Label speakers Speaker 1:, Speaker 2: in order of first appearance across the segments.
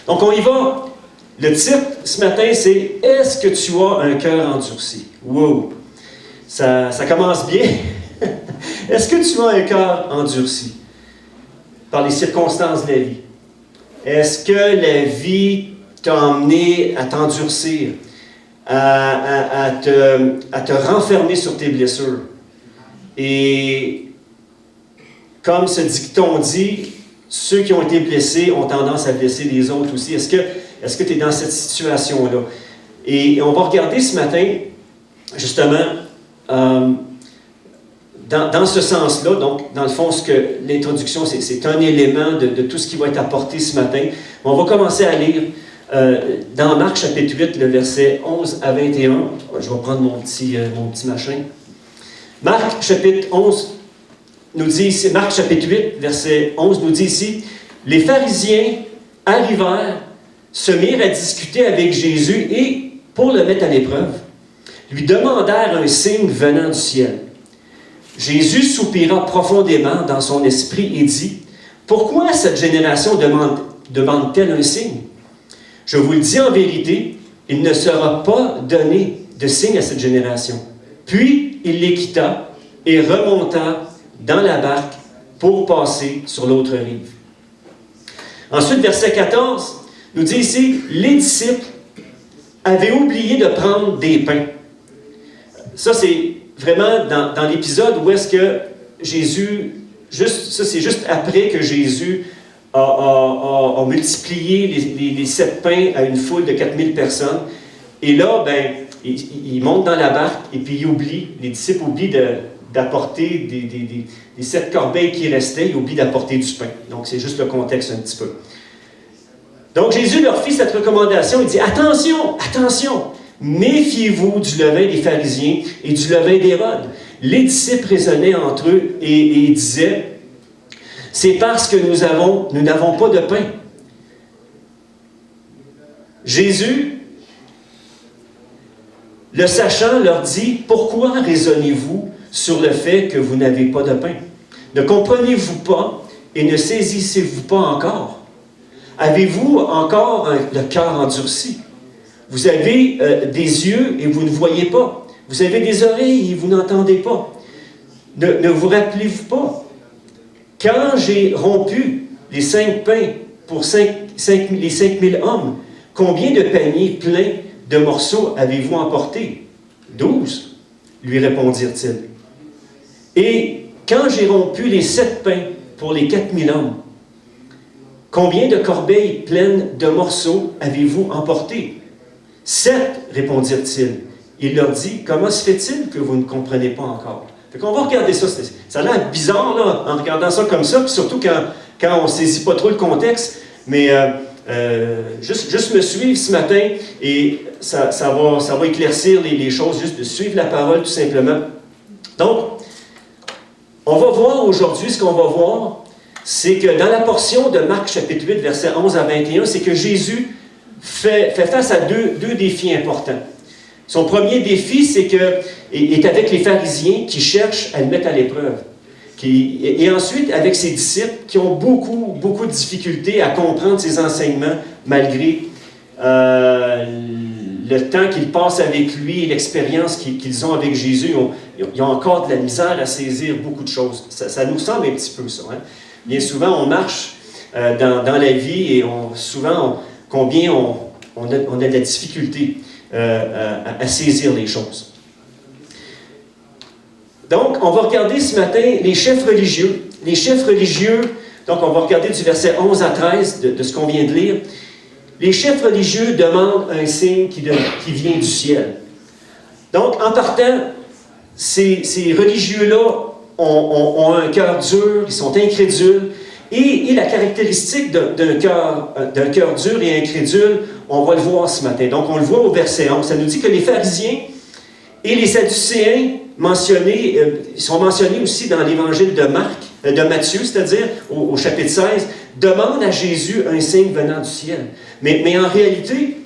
Speaker 1: Donc, on y va. Le titre ce matin, c'est « Est-ce que tu as un cœur endurci? » Wow! Ça commence bien. Est-ce que tu as un cœur endurci par les circonstances de la vie? Est-ce que la vie t'a emmené à t'endurcir, à te renfermer sur tes blessures? Et comme ce dicton dit, ceux qui ont été blessés ont tendance à blesser les autres aussi. Est-ce que tu es dans cette situation-là? Et on va regarder ce matin, justement, dans ce sens-là. Donc, dans le fond, l'introduction, c'est un élément de tout ce qui va être apporté ce matin. On va commencer à lire dans Marc chapitre 8, le verset 11 à 21. Je vais prendre mon petit machin. Marc chapitre 11 nous dit ici, Marc chapitre 8, verset 11 nous dit ici, « Les pharisiens arrivèrent, se mirent à discuter avec Jésus et, pour le mettre à l'épreuve, lui demandèrent un signe venant du ciel. Jésus soupira profondément dans son esprit et dit, « Pourquoi cette génération demande-t-elle un signe? Je vous le dis en vérité, il ne sera pas donné de signe à cette génération. » Puis il les quitta et remonta dans la barque pour passer sur l'autre rive. Ensuite, verset 14, nous dit ici, « Les disciples avaient oublié de prendre des pains. » Ça, c'est vraiment dans l'épisode où est-ce que Jésus, c'est juste après que Jésus a multiplié les 7 pains à une foule de 4000 personnes. Et là, il monte dans la barque et puis les disciples oublient d'apporter des 7 corbeilles qui restaient, ils oublient d'apporter du pain. Donc, c'est juste le contexte un petit peu. Donc, Jésus leur fit cette recommandation, il dit, attention, méfiez-vous du levain des pharisiens et du levain d'Hérode. Les disciples raisonnaient entre eux et disaient, c'est parce que nous n'avons pas de pain. Jésus, le sachant, leur dit, pourquoi raisonnez-vous sur le fait que vous n'avez pas de pain? Ne comprenez-vous pas et ne saisissez-vous pas encore? Avez-vous encore le cœur endurci? Vous avez des yeux et vous ne voyez pas. Vous avez des oreilles et vous n'entendez pas. Ne vous rappelez-vous pas? Quand j'ai rompu les 5 pains pour les 5000 hommes, combien de paniers pleins de morceaux avez-vous emporté? 12, lui répondirent-ils. Et quand j'ai rompu les 7 pains pour les 4000 hommes, combien de corbeilles pleines de morceaux avez-vous emporté? 7, répondirent-ils. Il leur dit, comment se fait-il que vous ne comprenez pas encore? Fait qu'on va regarder ça. Ça a l'air bizarre, là, en regardant ça comme ça, puis surtout quand on ne saisit pas trop le contexte. Mais juste me suivre ce matin et ça va éclaircir les choses, juste de suivre la parole tout simplement. Donc, on va voir aujourd'hui, ce qu'on va voir, c'est que dans la portion de Marc chapitre 8, versets 11 à 21, c'est que Jésus fait face à deux défis importants. Son premier défi, c'est est avec les pharisiens qui cherchent à le mettre à l'épreuve. Et ensuite, avec ses disciples qui ont beaucoup de difficultés à comprendre ses enseignements, malgré le temps qu'ils passent avec lui et l'expérience qu'ils ont avec Jésus. Ils ont encore de la misère à saisir beaucoup de choses. Ça nous semble un petit peu ça. Hein? Bien souvent, on marche dans la vie et combien on a de la difficulté à saisir les choses. Donc, on va regarder ce matin les chefs religieux. Les chefs religieux, donc on va regarder du verset 11 à 13 de ce qu'on vient de lire. Les chefs religieux demandent un signe qui vient du ciel. Donc, en partant, ces religieux-là ont un cœur dur, ils sont incrédules. Et la caractéristique d'un cœur dur et incrédule, on va le voir ce matin. Donc, on le voit au verset 11. Ça nous dit que les pharisiens et les sadducéens sont mentionnés aussi dans l'évangile de Matthieu, c'est-à-dire au chapitre 16, demandent à Jésus un signe venant du ciel. Mais en réalité,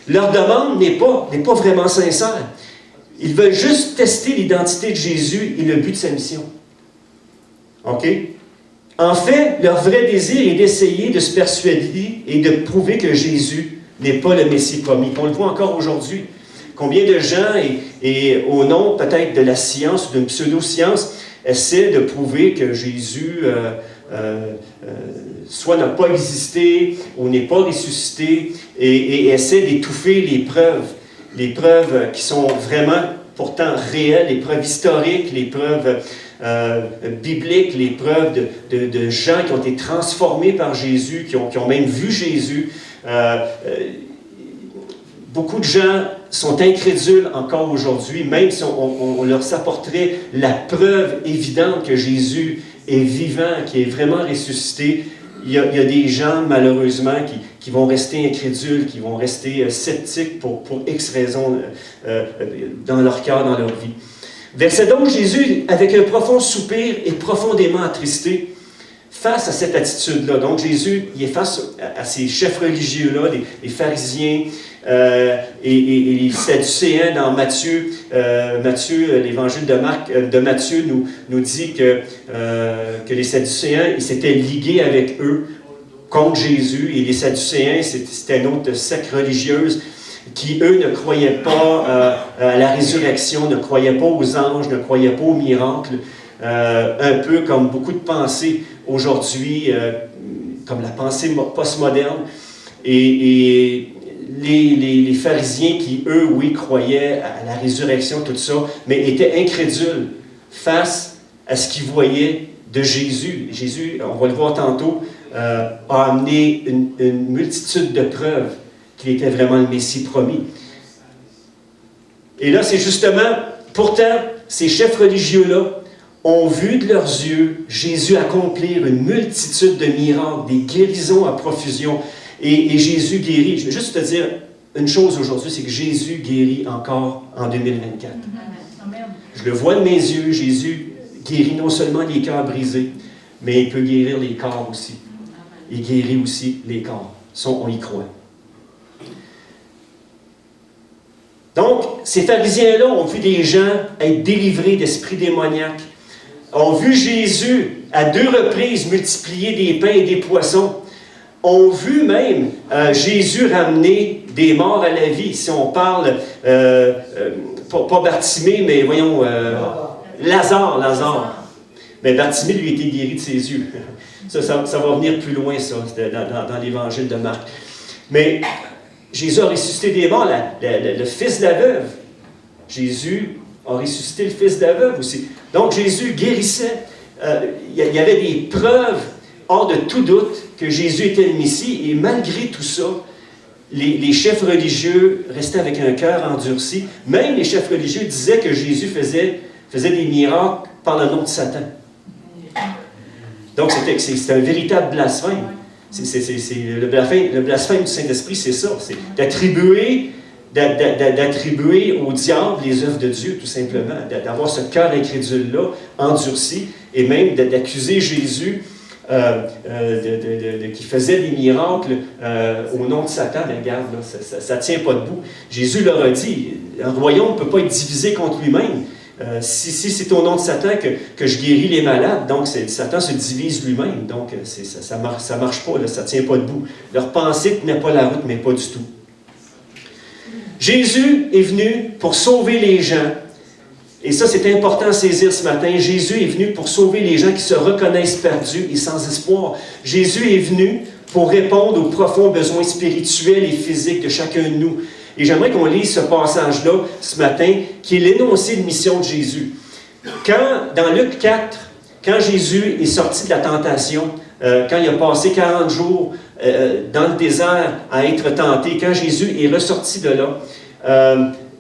Speaker 1: leur demande n'est pas vraiment sincère. Ils veulent juste tester l'identité de Jésus et le but de sa mission. OK? En fait, leur vrai désir est d'essayer de se persuader et de prouver que Jésus n'est pas le Messie promis. On le voit encore aujourd'hui. Combien de gens, et au nom peut-être de la science ou d'une pseudo-science, essaient de prouver que Jésus soit n'a pas existé ou n'est pas ressuscité et essaient d'étouffer les preuves qui sont vraiment pourtant réelles, les preuves historiques, les preuves bibliques, les preuves de gens qui ont été transformés par Jésus, qui ont même vu Jésus. Beaucoup de gens sont incrédules encore aujourd'hui, même si on leur apporterait la preuve évidente que Jésus est vivant, qui est vraiment ressuscité. Il y a des gens, malheureusement, qui vont rester incrédules, qui vont rester sceptiques pour X raisons dans leur cœur, dans leur vie. Verset 12, Jésus, avec un profond soupir, est profondément attristé face à cette attitude-là. Donc Jésus, il est face à ces chefs religieux-là, les pharisiens et les sadducéens dans Matthieu. L'évangile de Matthieu nous dit que les sadducéens, ils s'étaient ligués avec eux contre Jésus. Et les sadducéens, c'était une autre secte religieuse qui, eux, ne croyaient pas à la résurrection, ne croyaient pas aux anges, ne croyaient pas aux miracles. Un peu comme beaucoup de pensées aujourd'hui, comme la pensée postmoderne. Et les pharisiens qui, eux, oui, croyaient à la résurrection, tout ça, mais étaient incrédules face à ce qu'ils voyaient de Jésus. Jésus, on va le voir tantôt, a amené une multitude de preuves qu'il était vraiment le Messie promis. Et là, c'est justement, pourtant, ces chefs religieux-là ont vu de leurs yeux Jésus accomplir une multitude de miracles, des guérisons à profusion. Et Jésus guérit. Je vais juste te dire une chose aujourd'hui, c'est que Jésus guérit encore en 2024. Amen. Je le vois de mes yeux, Jésus guérit non seulement les cœurs brisés, mais il peut guérir les corps aussi. Il guérit aussi les corps. Ça, on y croit. Donc, ces pharisiens-là ont vu des gens être délivrés d'esprits démoniaques, ont vu Jésus à 2 reprises multiplier des pains et des poissons, ont vu même Jésus ramener des morts à la vie. Si on parle, pas Bartimée, mais voyons, Lazare. Mais Bartimée lui a été guéri de ses yeux. Ça va venir plus loin, ça, dans l'évangile de Marc. Mais Jésus a ressuscité des morts, le fils de la veuve. Jésus a ressuscité le fils de la veuve aussi. Donc Jésus guérissait. Il y avait des preuves hors de tout doute que Jésus était le Messie. Et malgré tout ça, les chefs religieux restaient avec un cœur endurci. Même les chefs religieux disaient que Jésus faisait des miracles par le nom de Satan. Donc c'était un véritable blasphème. Le blasphème du Saint-Esprit, c'est ça. C'est d'attribuer au diable les œuvres de Dieu, tout simplement. D'avoir ce cœur incrédule-là, endurci, et même d'accuser Jésus qui faisait des miracles au nom de Satan. Mais regarde, là, ça ne tient pas debout. Jésus leur a dit, un royaume ne peut pas être divisé contre lui-même. Si c'est au nom de Satan que je guéris les malades, donc Satan se divise lui-même. Donc ça marche pas, là, ça ne tient pas debout. Leur pensée ne tenait pas la route, mais pas du tout. Jésus est venu pour sauver les gens. Et ça, c'est important à saisir ce matin. Jésus est venu pour sauver les gens qui se reconnaissent perdus et sans espoir. Jésus est venu pour répondre aux profonds besoins spirituels et physiques de chacun de nous. Et j'aimerais qu'on lise ce passage-là ce matin, qui est l'énoncé de mission de Jésus. Dans Luc 4, quand Jésus est sorti de la tentation, quand il a passé 40 jours dans le désert à être tenté, quand Jésus est ressorti de là,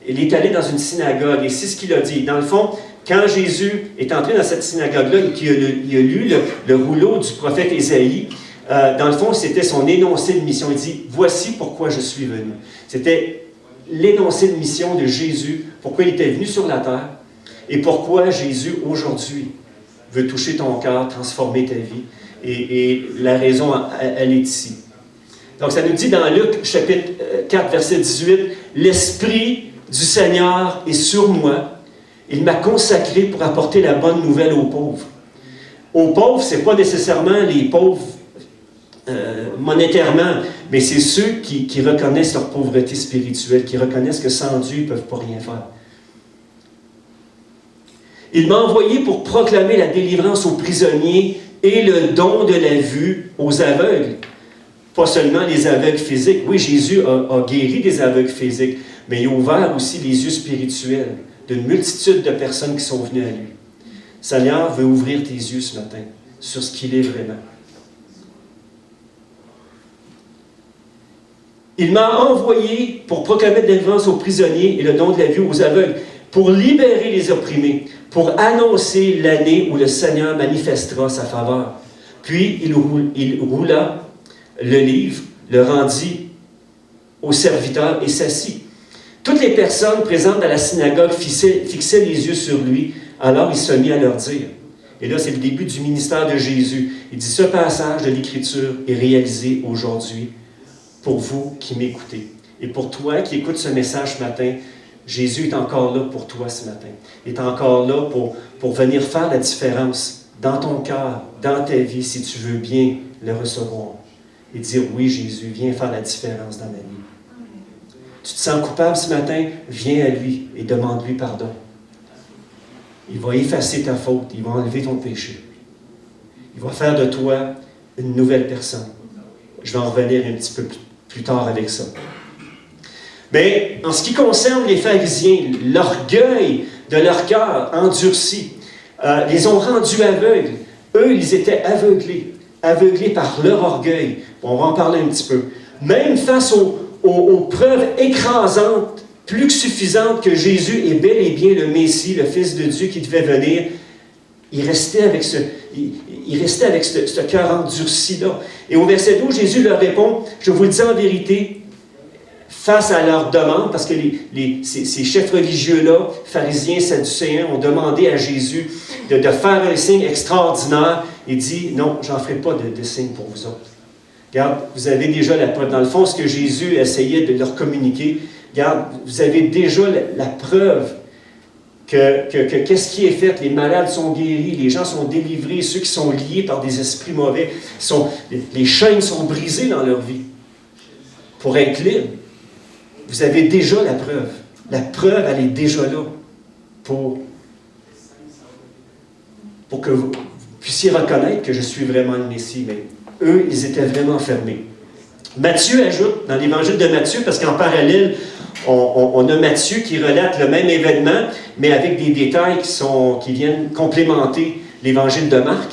Speaker 1: il est allé dans une synagogue, et c'est ce qu'il a dit. Dans le fond, quand Jésus est entré dans cette synagogue-là et qu'il a lu le rouleau du prophète Ésaïe, dans le fond, c'était son énoncé de mission. Il dit, « Voici pourquoi je suis venu. » C'était l'énoncé de mission de Jésus, pourquoi il était venu sur la terre, et pourquoi Jésus, aujourd'hui, veut toucher ton cœur, transformer ta vie. Et la raison, elle est ici. Donc, ça nous dit dans Luc, chapitre 4, verset 18, « L'Esprit du Seigneur est sur moi. Il m'a consacré pour apporter la bonne nouvelle aux pauvres. Aux pauvres, ce n'est pas nécessairement les pauvres monétairement, mais c'est ceux qui reconnaissent leur pauvreté spirituelle, qui reconnaissent que sans Dieu, ils ne peuvent pas rien faire. Il m'a envoyé pour proclamer la délivrance aux prisonniers et le don de la vue aux aveugles. Pas seulement les aveugles physiques. Oui, Jésus a guéri des aveugles physiques, mais il a ouvert aussi les yeux spirituels d'une multitude de personnes qui sont venues à lui. Seigneur veut ouvrir tes yeux ce matin sur ce qu'il est vraiment. Il m'a envoyé pour proclamer la délivrance aux prisonniers et le don de la vue aux aveugles, pour libérer les opprimés, pour annoncer l'année où le Seigneur manifestera sa faveur. Puis il roula le livre, le rendit au serviteur et s'assit. Toutes les personnes présentes dans la synagogue fixaient les yeux sur lui. Alors il se mit à leur dire, et là c'est le début du ministère de Jésus, il dit, ce passage de l'Écriture est réalisé aujourd'hui pour vous qui m'écoutez. Et pour toi qui écoutes ce message ce matin, Jésus est encore là pour toi ce matin. Il est encore là pour venir faire la différence dans ton cœur, dans ta vie, si tu veux bien le recevoir. Et dire, oui Jésus, viens faire la différence dans ma vie. Tu te sens coupable ce matin? Viens à lui et demande-lui pardon. Il va effacer ta faute, il va enlever ton péché. Il va faire de toi une nouvelle personne. Je vais en revenir un petit peu plus tard avec ça. Mais en ce qui concerne les pharisiens, l'orgueil de leur cœur endurci les ont rendus aveugles. Eux, ils étaient aveuglés par leur orgueil. On va en parler un petit peu. Même face aux preuves écrasantes, plus que suffisantes que Jésus est bel et bien le Messie, le Fils de Dieu qui devait venir, il restait avec ce cœur endurci-là. Et au verset 12, Jésus leur répond, je vous le dis en vérité, face à leur demande, parce que ces chefs religieux-là, pharisiens, sadducéens, ont demandé à Jésus de faire un signe extraordinaire. Il dit, non, j'en ferai pas de signe pour vous autres. Regarde, vous avez déjà la preuve. Dans le fond, ce que Jésus essayait de leur communiquer, regarde, vous avez déjà la preuve que qu'est-ce qui est fait? Les malades sont guéris, les gens sont délivrés, ceux qui sont liés par des esprits mauvais, les chaînes sont brisées dans leur vie. Pour être libre, vous avez déjà la preuve. La preuve, elle est déjà là pour que vous puissiez reconnaître que je suis vraiment le Messie. Mais eux, ils étaient vraiment fermés. Matthieu ajoute, dans l'évangile de Matthieu, parce qu'en parallèle, on a Matthieu qui relate le même événement, mais avec des détails qui viennent complémenter l'évangile de Marc.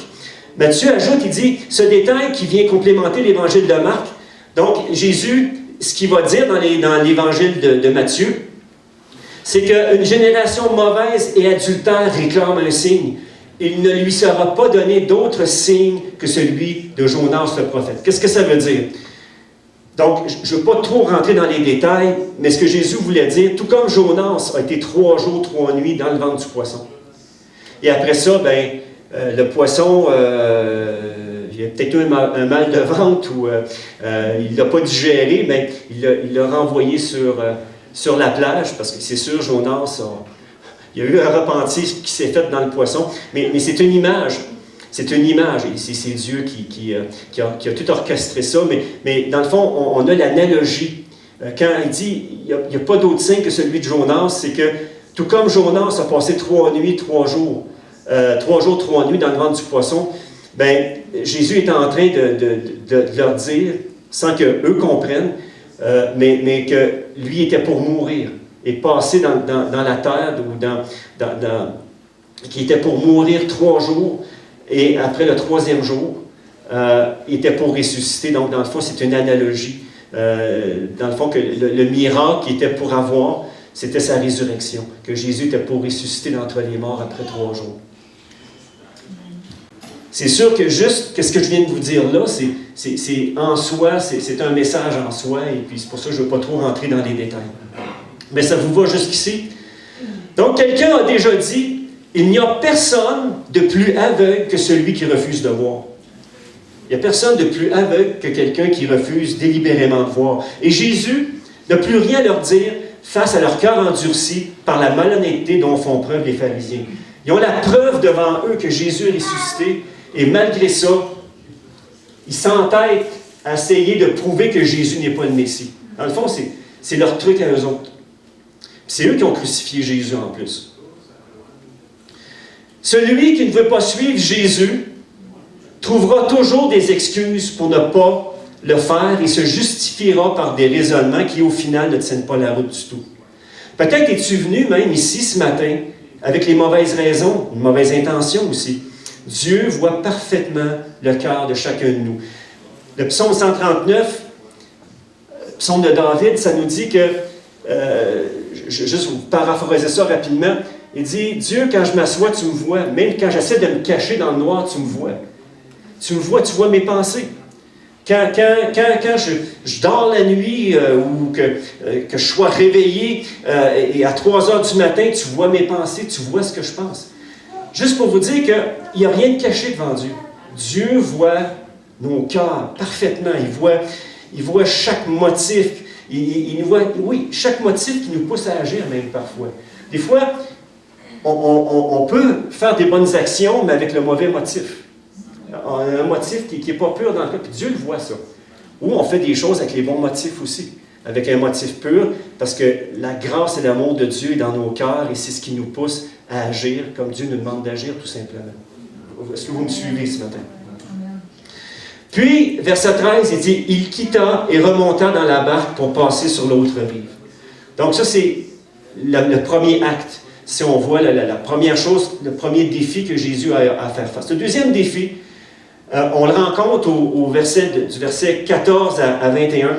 Speaker 1: Matthieu ajoute, il dit, ce détail qui vient complémenter l'évangile de Marc, donc Jésus, ce qu'il va dire dans l'évangile de Matthieu, c'est qu'une génération mauvaise et adultère réclame un signe. Il ne lui sera pas donné d'autre signe que celui de Jonas le prophète. Qu'est-ce que ça veut dire? Donc, je ne veux pas trop rentrer dans les détails, mais ce que Jésus voulait dire, tout comme Jonas a été 3 jours, 3 nuits dans le ventre du poisson. Et après ça, le poisson, il a peut-être eu un mal de ventre ou il ne l'a pas digéré, mais il l'a renvoyé sur la plage, parce que c'est sûr, Jonas, il y a eu un repenti qui s'est fait dans le poisson, mais c'est une image. C'est une image, et c'est Dieu qui a tout orchestré ça, mais dans le fond, on a l'analogie. Quand il dit, il n'y a pas d'autre signe que celui de Jonas, c'est que, tout comme Jonas a passé 3 nuits, 3 jours, 3 jours, 3 nuits dans le ventre du poisson, Jésus est en train de leur dire, sans qu'eux comprennent, mais que lui était pour mourir, et passer dans la terre, qui était pour mourir 3 jours, et après le 3e jour, il était pour ressusciter. Donc, dans le fond, c'est une analogie. Dans le fond, que le miracle qu'il était pour avoir, c'était sa résurrection. Que Jésus était pour ressusciter d'entre les morts après 3 jours. C'est sûr que juste, qu'est-ce que je viens de vous dire là, c'est en soi, c'est un message en soi, et puis c'est pour ça que je ne veux pas trop rentrer dans les détails. Mais ça vous va jusqu'ici? Donc, quelqu'un a déjà dit, il n'y a personne de plus aveugle que celui qui refuse de voir. Il n'y a personne de plus aveugle que quelqu'un qui refuse délibérément de voir. Et Jésus n'a plus rien à leur dire face à leur cœur endurci par la malhonnêteté dont font preuve les pharisiens. Ils ont la preuve devant eux que Jésus est ressuscité, Et malgré ça, ils s'entêtent à essayer de prouver que Jésus n'est pas le Messie. Dans le fond, c'est leur truc à eux autres. C'est eux qui ont crucifié Jésus en plus. Celui qui ne veut pas suivre Jésus trouvera toujours des excuses pour ne pas le faire et se justifiera par des raisonnements qui, au final, ne tiennent pas la route du tout. Peut-être es-tu venu même ici ce matin avec les mauvaises raisons, une mauvaise intention aussi. Dieu voit parfaitement le cœur de chacun de nous. Le psaume 139, psaume de David, ça nous dit que, juste vous paraphraser ça rapidement, il dit, Dieu, quand je m'assois, tu me vois. Même quand j'essaie de me cacher dans le noir, tu me vois. Tu me vois, tu vois mes pensées. Quand je dors la nuit ou que je sois réveillé et à 3 heures du matin, tu vois mes pensées, tu vois ce que je pense. Juste pour vous dire qu'il n'y a rien de caché devant Dieu. Dieu voit nos cœurs parfaitement. Il voit chaque motif. Il voit, oui, chaque motif qui nous pousse à agir même parfois. Des fois, on peut faire des bonnes actions, mais avec le mauvais motif. Un motif qui n'est pas pur dans le cœur, puis Dieu le voit ça. Ou on fait des choses avec les bons motifs aussi, avec un motif pur, parce que la grâce et l'amour de Dieu est dans nos cœurs et c'est ce qui nous pousse à agir comme Dieu nous demande d'agir tout simplement. Est-ce que vous me suivez ce matin? Puis, verset 13, il dit « Il quitta et remonta dans la barque pour passer sur l'autre rive. » Donc ça, c'est le premier acte. Si on voit la première chose, le premier défi que Jésus a à faire face. Le deuxième défi, on le rencontre du verset 14 à 21,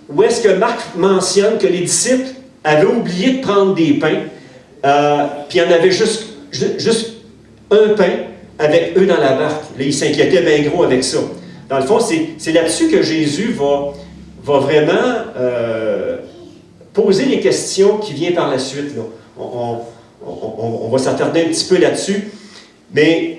Speaker 1: où est-ce que Marc mentionne que les disciples avaient oublié de prendre des pains, puis il y en avait juste un pain avec eux dans la barque. Là, ils s'inquiétaient bien gros avec ça. Dans le fond, c'est là-dessus que Jésus va vraiment poser les questions qui viennent par la suite. Là. On va s'attarder un petit peu là-dessus. Mais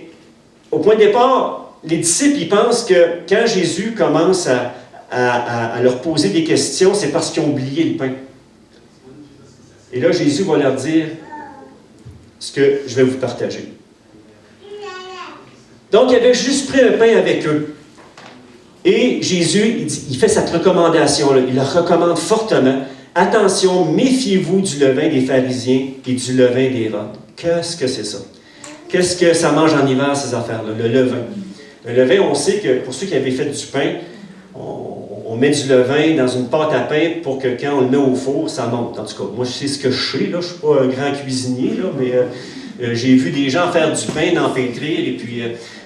Speaker 1: au point de départ, les disciples, ils pensent que quand Jésus commence à leur poser des questions, c'est parce qu'ils ont oublié le pain. Et là, Jésus va leur dire ce que je vais vous partager. Donc, il avait juste pris un pain avec eux. Et Jésus, il fait cette recommandation-là. Il leur recommande fortement. Attention, méfiez-vous du levain des pharisiens et du levain d'Hérode. Qu'est-ce que c'est ça? Qu'est-ce que ça mange en hiver, ces affaires-là? Le levain. Le levain, on sait que pour ceux qui avaient fait du pain, on met du levain dans une pâte à pain pour que quand on le met au four, ça monte. En tout cas, moi, je sais ce que je sais. Là. Je ne suis pas un grand cuisinier, là, mais j'ai vu des gens faire du pain dans pétrir et puis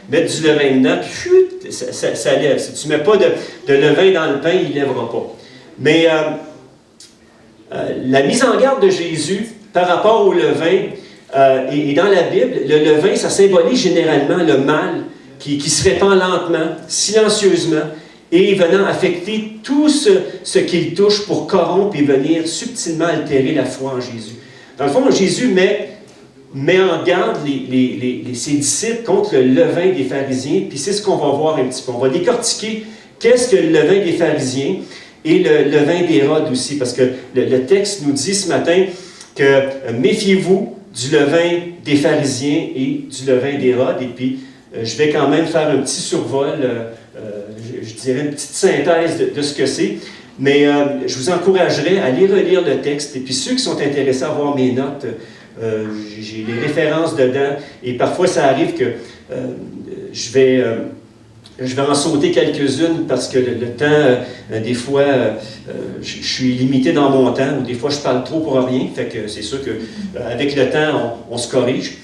Speaker 1: mettre du levain dedans, puis ça lève. Si tu ne mets pas de levain dans le pain, il ne lèvera pas. Mais la mise en garde de Jésus par rapport au levain, et dans la Bible, le levain, ça symbolise généralement le mal qui se répand lentement, silencieusement, et venant affecter tout ce qu'il touche pour corrompre et venir subtilement altérer la foi en Jésus. Dans le fond, Jésus met en garde ses disciples contre le levain des pharisiens, puis c'est ce qu'on va voir un petit peu. On va décortiquer qu'est-ce que le levain des pharisiens et le levain d'Hérode aussi, parce que le texte nous dit ce matin que méfiez-vous du levain des pharisiens et du levain d'Hérode, et puis je vais quand même faire un petit survol, je dirais une petite synthèse de ce que c'est, mais je vous encouragerais à aller relire le texte, et puis ceux qui sont intéressés à voir mes notes, j'ai les références dedans, et parfois ça arrive que je vais en sauter quelques-unes parce que le temps, des fois, je suis limité dans mon temps, ou des fois je parle trop pour rien, fait que c'est sûr qu'avec le temps, on se corrige.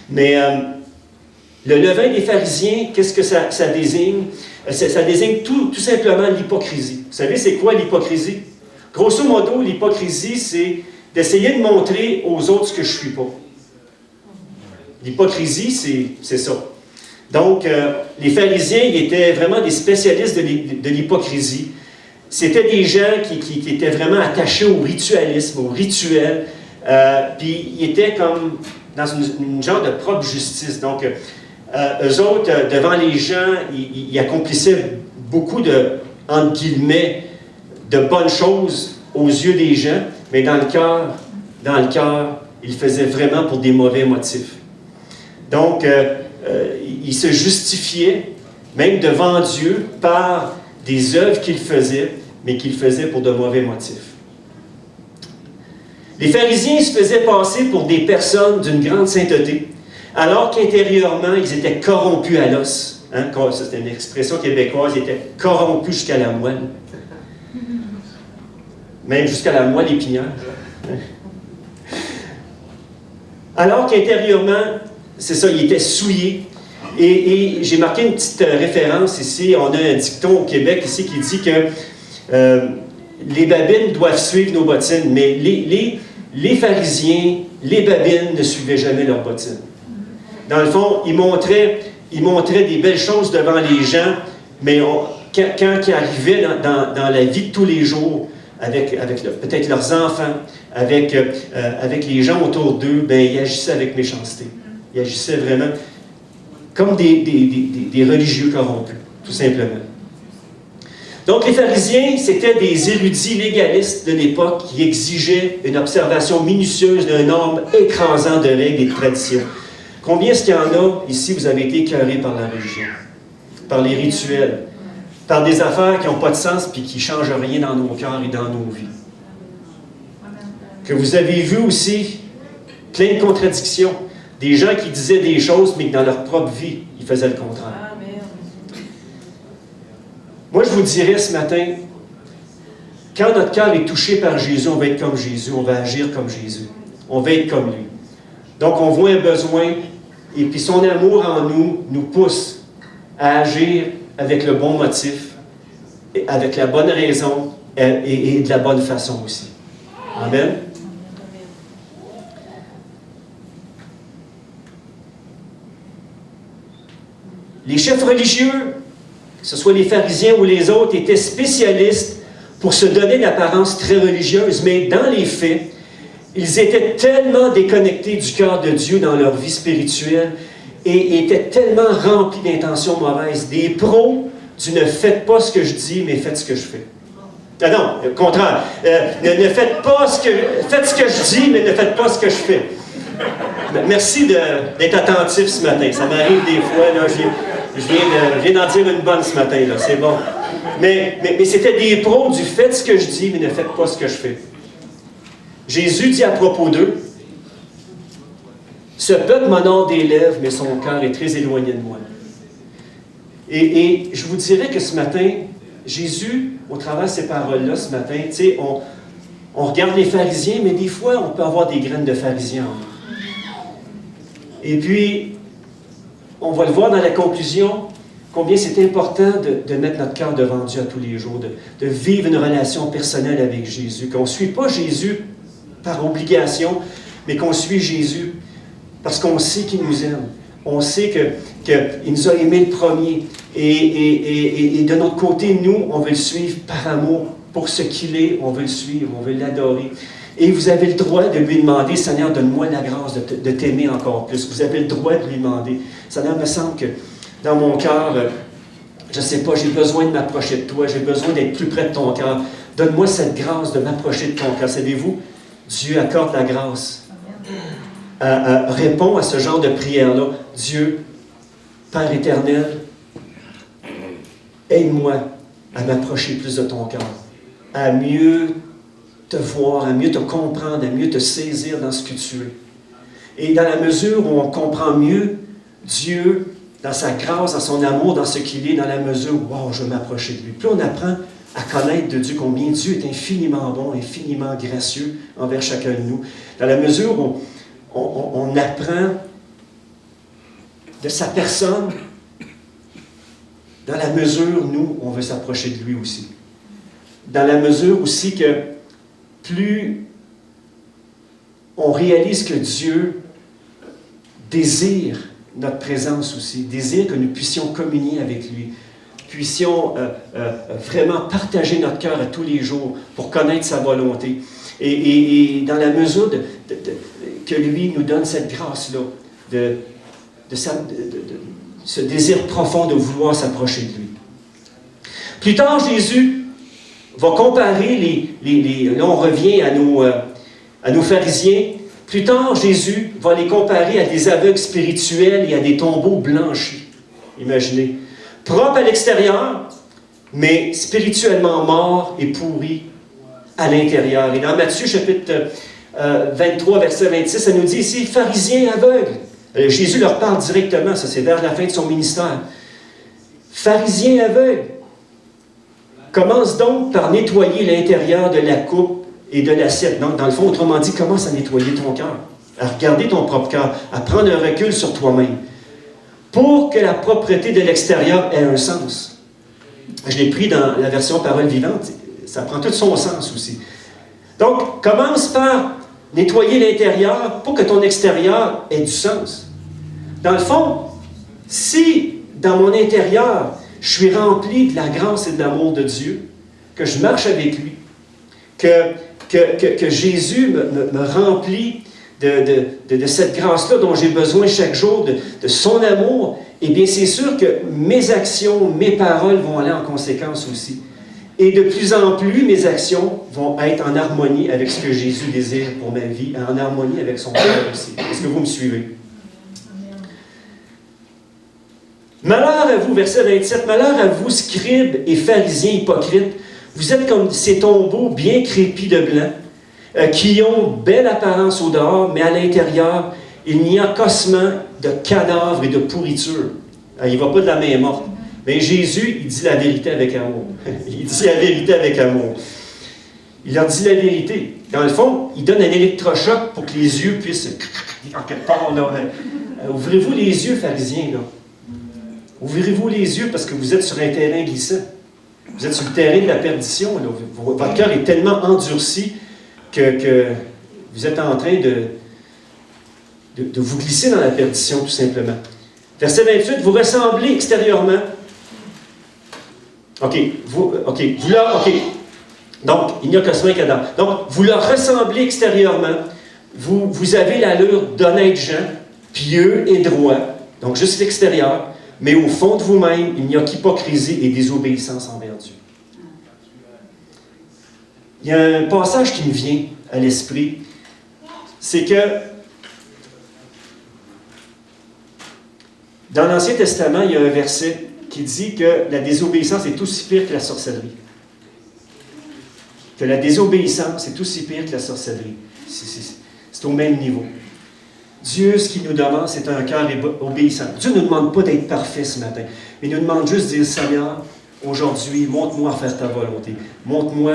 Speaker 1: Mais le levain des pharisiens, qu'est-ce que ça désigne? Ça désigne tout simplement l'hypocrisie. Vous savez, c'est quoi l'hypocrisie? Grosso modo, l'hypocrisie, c'est d'essayer de montrer aux autres ce que je ne suis pas. L'hypocrisie, c'est ça. Donc, les pharisiens, ils étaient vraiment des spécialistes de l'hypocrisie. C'était des gens qui étaient vraiment attachés au ritualisme, au rituel, puis ils étaient comme dans une genre de propre justice. Donc, eux autres, devant les gens, ils accomplissaient beaucoup entre guillemets, de bonnes choses aux yeux des gens, mais dans le cœur, ils le faisaient vraiment pour des mauvais motifs. Donc, il se justifiait, même devant Dieu, par des œuvres qu'il faisait, mais qu'il faisait pour de mauvais motifs. Les pharisiens se faisaient passer pour des personnes d'une grande sainteté, alors qu'intérieurement, ils étaient corrompus à l'os. Hein? Ça, c'était une expression québécoise, ils étaient corrompus jusqu'à la moelle. Même jusqu'à la moelle épinière. Alors qu'intérieurement, c'est ça, ils étaient souillés. Et j'ai marqué une petite référence ici. On a un dicton au Québec ici qui dit que les babines doivent suivre nos bottines, mais les pharisiens, les babines ne suivaient jamais leurs bottines. Dans le fond, ils montraient des belles choses devant les gens, mais quand ils arrivaient dans la vie de tous les jours, avec peut-être leurs enfants, avec les gens autour d'eux, ben, ils agissaient avec méchanceté. Ils agissaient vraiment comme des religieux corrompus, tout simplement. Donc, les pharisiens, c'était des érudits légalistes de l'époque qui exigeaient une observation minutieuse d'un nombre écrasant de règles et de traditions. Combien est-ce qu'il y en a ici, vous avez été écœurés par la religion, par les rituels, par des affaires qui n'ont pas de sens et qui ne changent rien dans nos cœurs et dans nos vies? Que vous avez vu aussi plein de contradictions, des gens qui disaient des choses, mais que dans leur propre vie, ils faisaient le contraire. Moi, je vous dirais ce matin, quand notre cœur est touché par Jésus, on va être comme Jésus, on va agir comme Jésus, on va être comme lui. Donc, on voit un besoin, et puis son amour en nous pousse à agir avec le bon motif, et avec la bonne raison et de la bonne façon aussi. Amen. Les chefs religieux, que ce soit les pharisiens ou les autres, étaient spécialistes pour se donner une apparence très religieuse, mais dans les faits, ils étaient tellement déconnectés du cœur de Dieu dans leur vie spirituelle et étaient tellement remplis d'intentions mauvaises, des pros du « ne faites pas ce que je dis, mais faites ce que je fais ». Ah non, au contraire, ne faites pas faites ce que je dis, mais ne faites pas ce que je fais. Merci d'être attentif ce matin. Ça m'arrive des fois, là, je viens d'en dire une bonne ce matin, là, c'est bon. Mais c'était des pros du « faites ce que je dis, mais ne faites pas ce que je fais ». Jésus dit à propos d'eux, « Ce peuple m'honore des lèvres, mais son cœur est très éloigné de moi. » Et je vous dirais que ce matin, Jésus, au travers de ces paroles-là, ce matin, tu sais, on regarde les pharisiens, mais des fois, on peut avoir des graines de pharisiens en nous. Et puis, on va le voir dans la conclusion, combien c'est important de mettre notre cœur devant Dieu à tous les jours, de vivre une relation personnelle avec Jésus, qu'on ne suit pas Jésus par obligation, mais qu'on suit Jésus parce qu'on sait qu'il nous aime. On sait qu'il nous a aimés le premier. Et de notre côté, nous, on veut le suivre par amour. Pour ce qu'il est, on veut le suivre, on veut l'adorer. Et vous avez le droit de lui demander, Seigneur, donne-moi la grâce de t'aimer encore plus. Vous avez le droit de lui demander. Seigneur, il me semble que dans mon cœur, je ne sais pas, j'ai besoin de m'approcher de toi, j'ai besoin d'être plus près de ton cœur. Donne-moi cette grâce de m'approcher de ton cœur. Savez-vous, Dieu accorde la grâce. Répond à ce genre de prière-là. Dieu, Père éternel, aide-moi à m'approcher plus de ton cœur, à mieux te voir, à mieux te comprendre, à mieux te saisir dans ce que tu es. Et dans la mesure où on comprend mieux Dieu, dans sa grâce, dans son amour, dans ce qu'il est, dans la mesure où, wow, je vais m'approcher de lui. Plus on apprend à connaître de Dieu, combien Dieu est infiniment bon, infiniment gracieux envers chacun de nous. Dans la mesure où on apprend de sa personne, dans la mesure, nous, on veut s'approcher de lui aussi. Dans la mesure aussi que plus on réalise que Dieu désire notre présence aussi, désire que nous puissions communier avec lui, puissions vraiment partager notre cœur à tous les jours pour connaître sa volonté. Et dans la mesure que lui nous donne cette grâce-là, ce désir profond de vouloir s'approcher de lui. Plus tard, Jésus va comparer là on revient à nos pharisiens, Plus tard, Jésus va les comparer à des aveugles spirituels et à des tombeaux blanchis. Imaginez. Propres à l'extérieur, mais spirituellement morts et pourris à l'intérieur. Et dans Matthieu, chapitre 23, verset 26, ça nous dit ici, pharisiens aveugles. Jésus leur parle directement, ça c'est vers la fin de son ministère. Pharisiens aveugles. Commence donc par nettoyer l'intérieur de la coupe et de l'assiette. Donc, dans le fond, autrement dit, commence à nettoyer ton cœur, à regarder ton propre cœur, à prendre un recul sur toi-même, pour que la propreté de l'extérieur ait un sens. Je l'ai pris dans la version Parole vivante, ça prend tout son sens aussi. Donc, commence par nettoyer l'intérieur pour que ton extérieur ait du sens. Dans le fond, si dans mon intérieur, je suis rempli de la grâce et de l'amour de Dieu, que je marche avec lui, que Jésus me remplit de cette grâce-là dont j'ai besoin chaque jour, de son amour, eh bien, c'est sûr que mes actions, mes paroles vont aller en conséquence aussi. Et de plus en plus, mes actions vont être en harmonie avec ce que Jésus désire pour ma vie, en harmonie avec son cœur aussi. Est-ce que vous me suivez? Malheur à vous, verset 27, malheur à vous, scribes et pharisiens hypocrites, vous êtes comme ces tombeaux bien crépis de blanc, qui ont belle apparence au dehors, mais à l'intérieur, il n'y a qu'ossement de cadavres et de pourriture. Il ne va pas de la main morte. Mais Jésus, il dit la vérité avec amour. Il dit la vérité avec amour. Il leur dit la vérité. Dans le fond, il donne un électrochoc pour que les yeux puissent... En quelque part, là, ouvrez-vous les yeux, pharisiens, là. Ouvrez-vous les yeux parce que vous êtes sur un terrain glissant. Vous êtes sur le terrain de la perdition. Là. Votre cœur est tellement endurci que vous êtes en train de vous glisser dans la perdition, tout simplement. Verset 28, vous ressemblez extérieurement. OK. Donc, il n'y a que ce cadavre. Donc, vous leur ressemblez extérieurement. Vous avez l'allure d'honnêtes gens, pieux et droits. Donc, juste l'extérieur. Mais au fond de vous-même, il n'y a qu'hypocrisie et désobéissance envers Dieu. Il y a un passage qui me vient à l'esprit. C'est que dans l'Ancien Testament, il y a un verset qui dit que la désobéissance est aussi pire que la sorcellerie. Que la désobéissance est aussi pire que la sorcellerie. C'est au même niveau. Dieu, ce qu'il nous demande, c'est un cœur obéissant. Dieu ne nous demande pas d'être parfait ce matin, mais il nous demande juste de dire, Seigneur, aujourd'hui, montre-moi à faire ta volonté. Montre-moi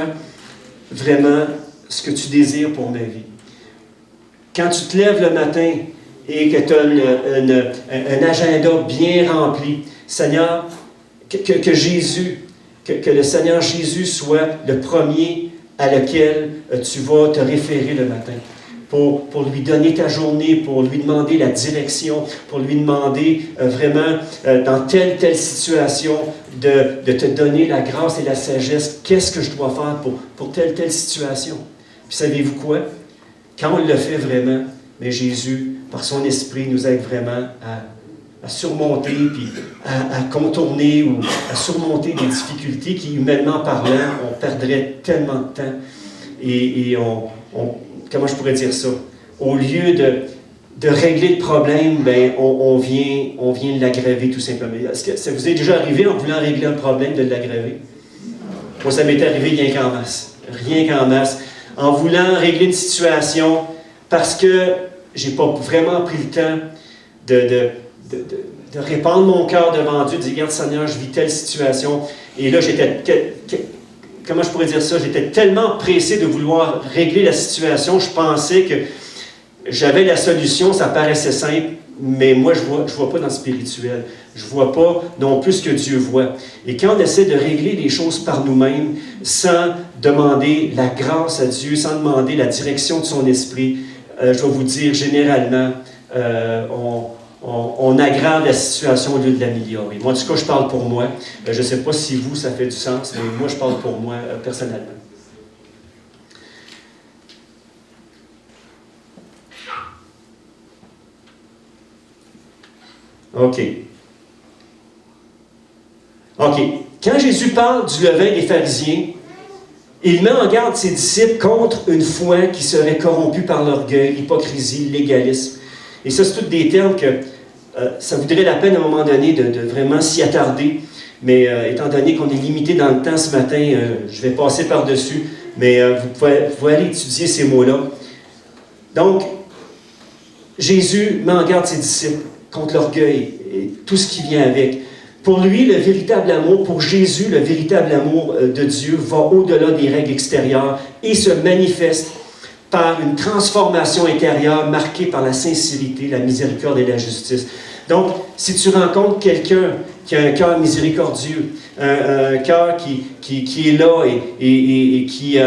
Speaker 1: vraiment ce que tu désires pour ma vie. Quand tu te lèves le matin et que tu as un agenda bien rempli, Seigneur, que Jésus, que le Seigneur Jésus soit le premier à lequel tu vas te référer le matin. Pour lui donner ta journée, pour lui demander la direction, pour lui demander vraiment, dans telle situation, de te donner la grâce et la sagesse. Qu'est-ce que je dois faire pour telle situation? Puis savez-vous quoi? Quand on le fait vraiment, mais Jésus, par son esprit, nous aide vraiment à surmonter, puis à contourner ou à surmonter des difficultés qui, humainement parlant, on perdrait tellement de temps. Et comment je pourrais dire ça? Au lieu de régler le problème, ben, on vient l'aggraver tout simplement. Est-ce que ça vous est déjà arrivé en voulant régler un problème de l'aggraver? Moi, ça m'est arrivé rien qu'en masse. Rien qu'en masse. En voulant régler une situation parce que je n'ai pas vraiment pris le temps de répandre mon cœur devant Dieu, de dire, regarde Seigneur, je vis telle situation. Et là, comment je pourrais dire ça? J'étais tellement pressé de vouloir régler la situation, je pensais que j'avais la solution, ça paraissait simple, mais moi, je vois pas dans le spirituel. Je vois pas non plus ce que Dieu voit. Et quand on essaie de régler les choses par nous-mêmes, sans demander la grâce à Dieu, sans demander la direction de son esprit, je vais vous dire, généralement, on aggrave la situation au lieu de l'améliorer. Moi, en tout cas, je parle pour moi. Je ne sais pas si vous, ça fait du sens, mais moi, je parle pour moi personnellement. OK. Quand Jésus parle du levain des pharisiens Il met en garde ses disciples contre une foi qui serait corrompue par l'orgueil, l'hypocrisie, le légalisme. Et ça, c'est tous des termes que ça voudrait la peine à un moment donné de vraiment s'y attarder. Mais étant donné qu'on est limité dans le temps ce matin, je vais passer par-dessus. Mais vous pouvez aller étudier ces mots-là. Donc, Jésus met en garde ses disciples contre l'orgueil et tout ce qui vient avec. Pour lui, le véritable amour, pour Jésus, le véritable amour de Dieu va au-delà des règles extérieures et se manifeste par une transformation intérieure marquée par la sincérité, la miséricorde et la justice. Donc, si tu rencontres quelqu'un qui a un cœur miséricordieux, un cœur qui est là et qui,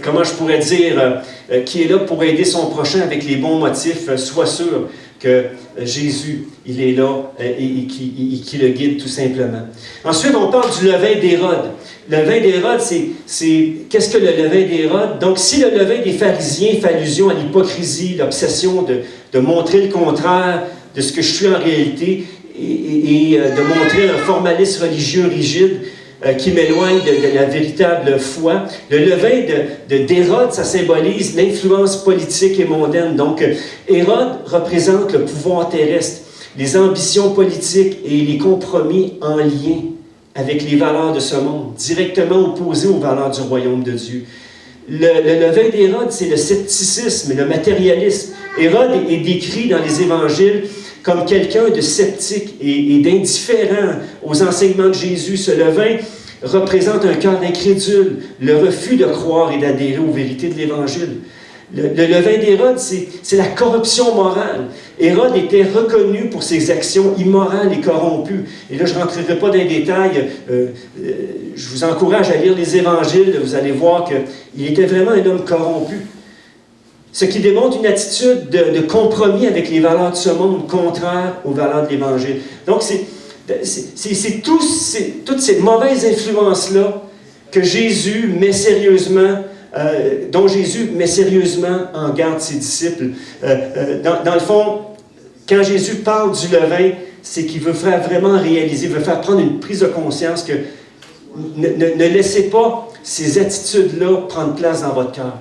Speaker 1: comment je pourrais dire, qui est là pour aider son prochain avec les bons motifs, sois sûr que Jésus, il est là et qui le guide tout simplement. Ensuite, on parle du levain d'Hérode. Le levain d'Hérode, qu'est-ce que le levain d'Hérode? Donc, si le levain des pharisiens fait allusion à l'hypocrisie, l'obsession de montrer le contraire de ce que je suis en réalité et de montrer un formalisme religieux rigide qui m'éloigne de la véritable foi. Le levain d'Hérode, ça symbolise l'influence politique et mondaine. Donc, Hérode représente le pouvoir terrestre, les ambitions politiques et les compromis en lien avec les valeurs de ce monde, directement opposés aux valeurs du royaume de Dieu. Le levain d'Hérode, c'est le scepticisme, le matérialisme. Hérode est décrit dans les évangiles comme quelqu'un de sceptique et d'indifférent aux enseignements de Jésus. Ce levain représente un cœur incrédule, le refus de croire et d'adhérer aux vérités de l'Évangile. Le levain d'Hérode, c'est la corruption morale. Hérode était reconnu pour ses actions immorales et corrompues. Et là, je ne rentrerai pas dans les détails. Je vous encourage à lire les évangiles. Vous allez voir qu'il était vraiment un homme corrompu. Ce qui démontre une attitude de compromis avec les valeurs de ce monde, contraire aux valeurs de l'Évangile. Donc, c'est toutes ces mauvaises influences-là que Jésus met sérieusement, dont Jésus met sérieusement en garde ses disciples. Dans le fond, quand Jésus parle du levain, c'est qu'il veut faire vraiment réaliser, veut faire prendre une prise de conscience que ne laissez pas ces attitudes-là prendre place dans votre cœur.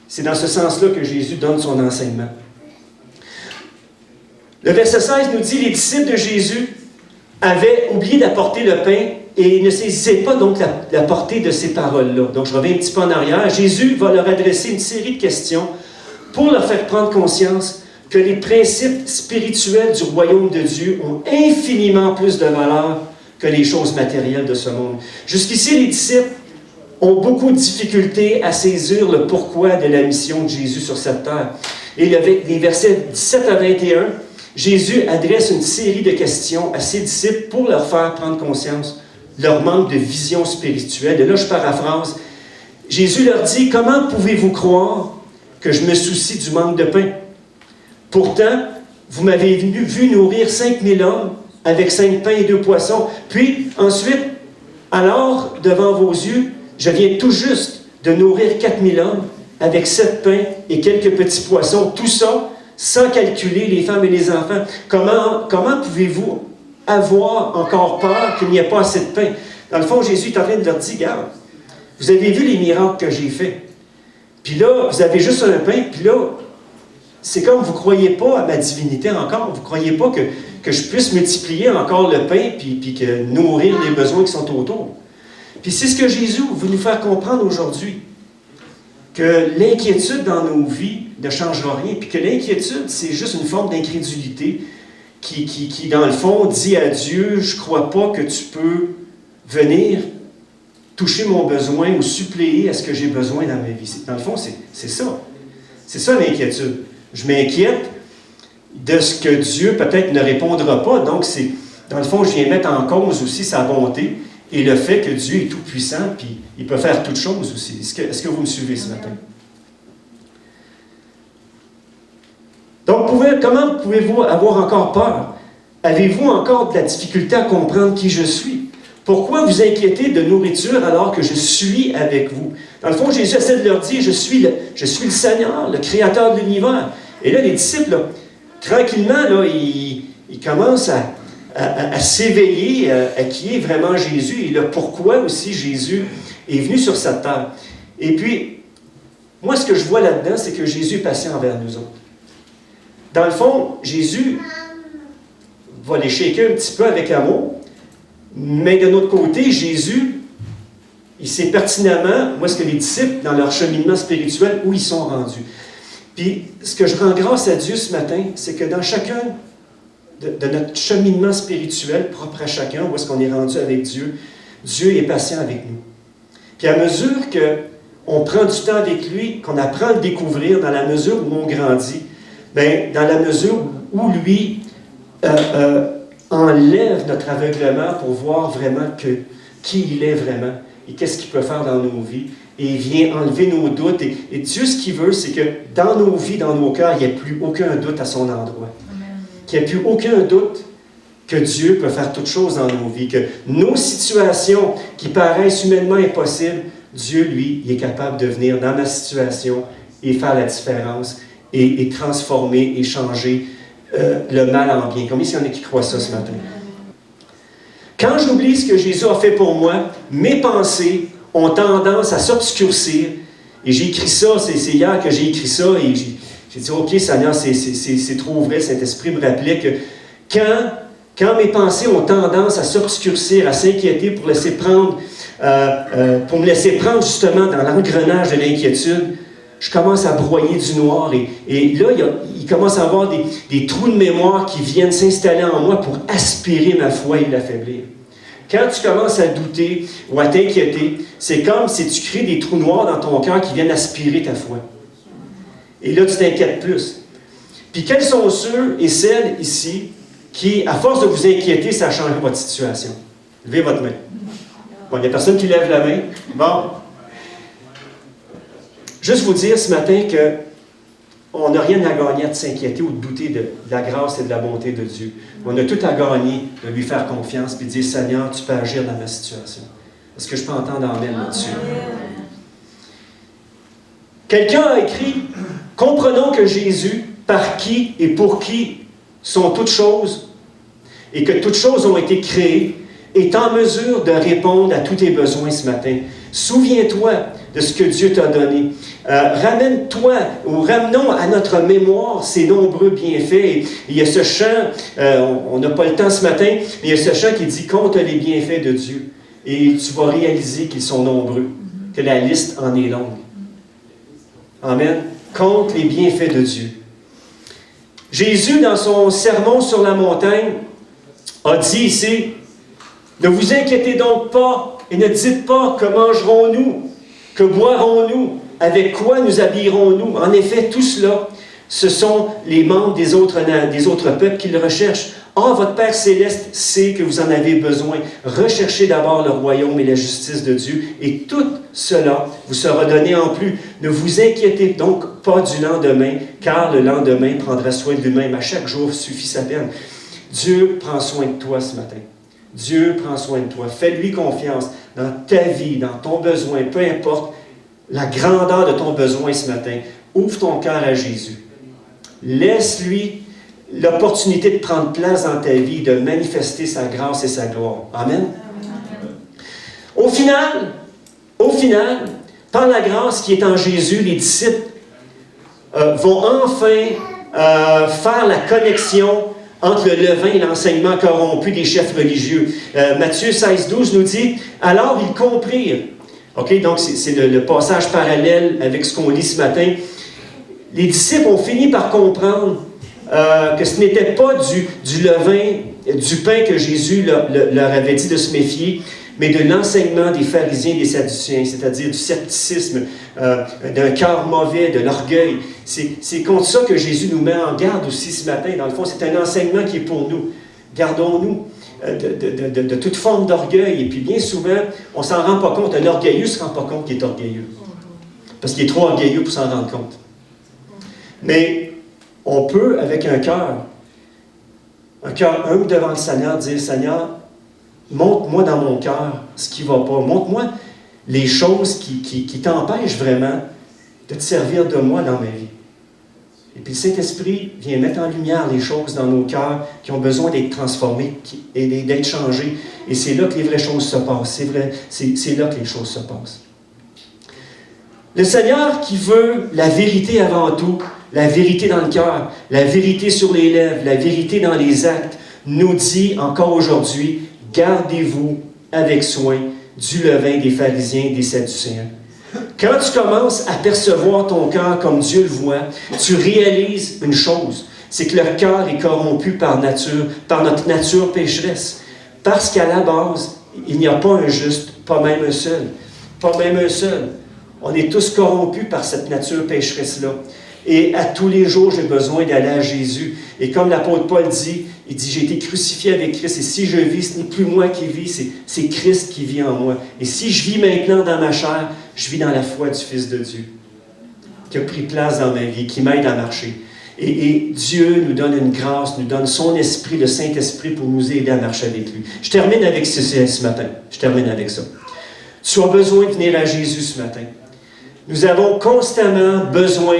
Speaker 1: C'est dans ce sens-là que Jésus donne son enseignement. Le verset 16 nous dit, les disciples de Jésus avaient oublié d'apporter le pain et ne saisissaient pas donc la portée de ces paroles-là. Donc, je reviens un petit peu en arrière. Jésus va leur adresser une série de questions pour leur faire prendre conscience que les principes spirituels du royaume de Dieu ont infiniment plus de valeur que les choses matérielles de ce monde. Jusqu'ici, les disciples ont beaucoup de difficultés à saisir le pourquoi de la mission de Jésus sur cette terre. Et avec les versets 17 à 21, Jésus adresse une série de questions à ses disciples pour leur faire prendre conscience de leur manque de vision spirituelle. Et là, je paraphrase. Jésus leur dit, « Comment pouvez-vous croire que je me soucie du manque de pain? Pourtant, vous m'avez vu nourrir 5000 hommes avec 5 pains et 2 poissons. Puis, ensuite, alors, devant vos yeux, je viens tout juste de nourrir 4000 hommes avec 7 pains et quelques petits poissons. Tout ça, sans calculer les femmes et les enfants. Comment pouvez-vous avoir encore peur qu'il n'y ait pas assez de pain? » Dans le fond, Jésus est en train de leur dire, « Regarde, vous avez vu les miracles que j'ai faits. Puis là, vous avez juste un pain, puis là, c'est comme vous ne croyez pas à ma divinité encore. Vous ne croyez pas que je puisse multiplier encore le pain puis que nourrir les besoins qui sont autour. » Puis c'est ce que Jésus veut nous faire comprendre aujourd'hui. Que l'inquiétude dans nos vies ne changera rien. Puis que l'inquiétude, c'est juste une forme d'incrédulité qui, dans le fond, dit à Dieu, « Je ne crois pas que tu peux venir toucher mon besoin ou suppléer à ce que j'ai besoin dans ma vie. » Dans le fond, c'est ça. C'est ça l'inquiétude. Je m'inquiète de ce que Dieu peut-être ne répondra pas. Donc, dans le fond, je viens mettre en cause aussi sa bonté et le fait que Dieu est tout-puissant, puis il peut faire toutes choses aussi. Est-ce que vous me suivez ce matin? Donc, comment pouvez-vous avoir encore peur? Avez-vous encore de la difficulté à comprendre qui je suis? Pourquoi vous inquiétez de nourriture alors que je suis avec vous? Dans le fond, Jésus essaie de leur dire, je suis le Seigneur, le Créateur de l'univers. Et là, les disciples, là, tranquillement, là, ils commencent à s'éveiller à qui est vraiment Jésus et le pourquoi aussi Jésus est venu sur cette terre. Et puis, moi, ce que je vois là-dedans, c'est que Jésus est patient envers nous autres. Dans le fond, Jésus va les shaker un petit peu avec amour, mais de notre côté, Jésus, il sait pertinemment où est-ce que les disciples, dans leur cheminement spirituel, où ils sont rendus. Puis, ce que je rends grâce à Dieu ce matin, c'est que dans chacun de notre cheminement spirituel, propre à chacun, où est-ce qu'on est rendu avec Dieu, Dieu est patient avec nous. Puis à mesure qu'on prend du temps avec lui, qu'on apprend à le découvrir, dans la mesure où on grandit, bien, dans la mesure où lui enlève notre aveuglement pour voir vraiment qui il est vraiment et qu'est-ce qu'il peut faire dans nos vies. Et il vient enlever nos doutes. Et Dieu, ce qu'il veut, c'est que dans nos vies, dans nos cœurs, il n'y ait plus aucun doute à son endroit. Qu'il n'y ait plus aucun doute que Dieu peut faire toutes choses dans nos vies. Que nos situations qui paraissent humainement impossibles, Dieu, lui, il est capable de venir dans ma situation et faire la différence et transformer et changer le mal en bien. Combien il y en a qui croient ça ce matin? Quand j'oublie ce que Jésus a fait pour moi, mes pensées ont tendance à s'obscurcir. Et j'ai écrit ça, c'est hier que j'ai écrit ça, et j'ai dit, OK, Seigneur, c'est trop vrai. Saint-Esprit me rappelait que quand mes pensées ont tendance à s'obscurcir, à s'inquiéter pour me laisser prendre justement dans l'engrenage de l'inquiétude, je commence à broyer du noir. Et là, il commence à y avoir des trous de mémoire qui viennent s'installer en moi pour aspirer ma foi et l'affaiblir. Quand tu commences à douter ou à t'inquiéter, c'est comme si tu crées des trous noirs dans ton cœur qui viennent aspirer ta foi. Et là, tu t'inquiètes plus. Puis quels sont ceux et celles ici qui, à force de vous inquiéter, ça a changé votre situation? Levez votre main. Bon, il n'y a personne qui lève la main. Bon. Juste vous dire ce matin qu'on n'a rien à gagner de s'inquiéter ou de douter de la grâce et de la bonté de Dieu. On a tout à gagner de lui faire confiance et de dire, Seigneur, tu peux agir dans ma situation. Est-ce que je peux entendre amen là-dessus? Quelqu'un a écrit, comprenons que Jésus, par qui et pour qui sont toutes choses, et que toutes choses ont été créées, est en mesure de répondre à tous tes besoins ce matin. Souviens-toi de ce que Dieu t'a donné. Ramène-toi, ou ramenons à notre mémoire ses nombreux bienfaits. Et il y a ce chant, on n'a pas le temps ce matin, mais il y a ce chant qui dit « Compte les bienfaits de Dieu ». Et tu vas réaliser qu'ils sont nombreux, que la liste en est longue. Amen. Compte les bienfaits de Dieu. Jésus, dans son sermon sur la montagne, a dit ici, « Ne vous inquiétez donc pas et ne dites pas que mangerons-nous, que boirons-nous, avec quoi nous habillerons-nous. » En effet, tout cela, ce sont les membres des autres peuples qui le recherchent. « Or, votre Père Céleste sait que vous en avez besoin. Recherchez d'abord le royaume et la justice de Dieu, et tout cela vous sera donné en plus. Ne vous inquiétez donc pas du lendemain, car le lendemain prendra soin de lui-même. À chaque jour suffit sa peine. » Dieu prend soin de toi ce matin. Dieu prend soin de toi. Fais-lui confiance dans ta vie, dans ton besoin, peu importe la grandeur de ton besoin ce matin. Ouvre ton cœur à Jésus. Laisse-lui l'opportunité de prendre place dans ta vie, de manifester sa grâce et sa gloire. Amen. Au final, par la grâce qui est en Jésus, les disciples vont enfin faire la connexion entre le levain et l'enseignement corrompu des chefs religieux. Matthieu 16,12 nous dit « Alors ils comprirent ». OK, donc c'est le passage parallèle avec ce qu'on lit ce matin. Les disciples ont fini par comprendre que ce n'était pas du levain, du pain que Jésus leur avait dit de se méfier, mais de l'enseignement des pharisiens et des sadducéens, c'est-à-dire du scepticisme, d'un cœur mauvais, de l'orgueil. C'est contre ça que Jésus nous met en garde aussi ce matin. Dans le fond, c'est un enseignement qui est pour nous. Gardons-nous de toute forme d'orgueil. Et puis bien souvent, on ne s'en rend pas compte. Un orgueilleux ne se rend pas compte qu'il est orgueilleux. Parce qu'il est trop orgueilleux pour s'en rendre compte. Mais on peut, avec un cœur humble devant le Seigneur, dire « Seigneur, montre-moi dans mon cœur ce qui ne va pas. Montre-moi les choses qui t'empêchent vraiment de te servir de moi dans ma vie. Et puis le Saint-Esprit vient mettre en lumière les choses dans nos cœurs qui ont besoin d'être transformées et d'être changées. Et c'est là que les vraies choses se passent. C'est là que les choses se passent. Le Seigneur qui veut la vérité avant tout, la vérité dans le cœur, la vérité sur les lèvres, la vérité dans les actes, nous dit encore aujourd'hui, gardez-vous avec soin du levain des pharisiens et des sadducéens. Quand tu commences à percevoir ton cœur comme Dieu le voit, tu réalises une chose, c'est que le cœur est corrompu par nature, par notre nature pécheresse. Parce qu'à la base, il n'y a pas un juste, pas même un seul. Pas même un seul. On est tous corrompus par cette nature pécheresse-là. Et à tous les jours, j'ai besoin d'aller à Jésus. Et comme l'apôtre Paul dit, il dit, j'ai été crucifié avec Christ. Et si je vis, ce n'est plus moi qui vis, c'est Christ qui vit en moi. Et si je vis maintenant dans ma chair, je vis dans la foi du Fils de Dieu, qui a pris place dans ma vie, qui m'aide à marcher. Et Dieu nous donne une grâce, nous donne son esprit, le Saint-Esprit, pour nous aider à marcher avec lui. Je termine avec ce matin. Je termine avec ça. Tu as besoin de venir à Jésus ce matin. Nous avons constamment besoin